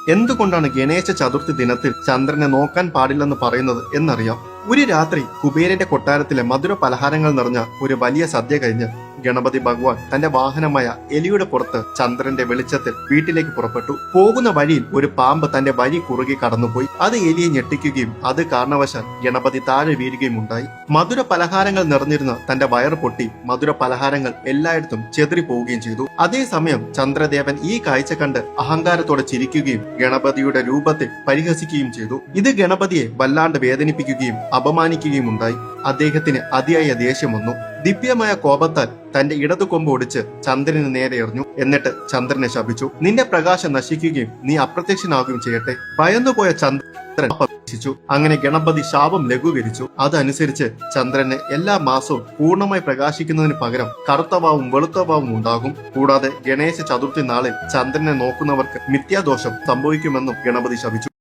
എന്തുകൊണ്ടാണ് ഗണേശ ചതുർത്ഥി ദിനത്തിൽ ചന്ദ്രനെ നോക്കാൻ പാടില്ലെന്ന് പറയുന്നത് എന്നറിയാം. ഒരു രാത്രി കുബേരന്റെ കൊട്ടാരത്തിലെ മധുര പലഹാരങ്ങൾ നിറഞ്ഞ ഒരു വലിയ സദ്യ കഴിഞ്ഞ് ഗണപതി ഭഗവാൻ തന്റെ വാഹനമായ എലിയുടെ പുറത്ത് ചന്ദ്രന്റെ വെളിച്ചത്തിൽ വീട്ടിലേക്ക് പുറപ്പെട്ടു. പോകുന്ന വഴിയിൽ ഒരു പാമ്പ് തന്റെ വഴി കുറുകി കടന്നുപോയി. അത് എലിയെ ഞെട്ടിക്കുകയും അത് കാരണവശാൽ ഗണപതി താഴെ വീഴുകയും ഉണ്ടായി. മധുര പലഹാരങ്ങൾ നിറഞ്ഞിരുന്ന തന്റെ വയറ് പൊട്ടി മധുര പലഹാരങ്ങൾ എല്ലായിടത്തും ചെതറിപ്പോവുകയും ചെയ്തു. അതേസമയം ചന്ദ്രദേവൻ ഈ കാഴ്ച കണ്ട് അഹങ്കാരത്തോടെ ചിരിക്കുകയും ഗണപതിയുടെ രൂപത്തെ പരിഹസിക്കുകയും ചെയ്തു. ഇത് ഗണപതിയെ വല്ലാണ്ട് വേദനിപ്പിക്കുകയും അപമാനിക്കുകയും ഉണ്ടായി. അദ്ദേഹത്തിന് അതിയായ ദേഷ്യം വന്നു. ദിവ്യമായ കോപത്താൽ തന്റെ ഇടതു കൊമ്പ് ഒടിച്ച് ചന്ദ്രന് നേരെ എറിഞ്ഞു. എന്നിട്ട് ചന്ദ്രനെ ശപിച്ചു. നിന്റെ പ്രകാശം നശിക്കുകയും നീ അപ്രത്യക്ഷനാകുകയും ചെയ്യട്ടെ. ഭയന്നുപോയ ചന്ദ്രൻ പ്രവേശിച്ചു. അങ്ങനെ ഗണപതി ശാപം ലഘൂകരിച്ചു. അതനുസരിച്ച് ചന്ദ്രന് എല്ലാ മാസവും പൂർണ്ണമായി പ്രകാശിക്കുന്നതിന് പകരം കറുത്തവാവും വെളുത്തവാവും ഉണ്ടാകും. കൂടാതെ ഗണേശ ചതുർത്ഥി നാളിൽ ചന്ദ്രനെ നോക്കുന്നവർക്ക് മിഥ്യാദോഷം സംഭവിക്കുമെന്നും ഗണപതി ശപിച്ചു.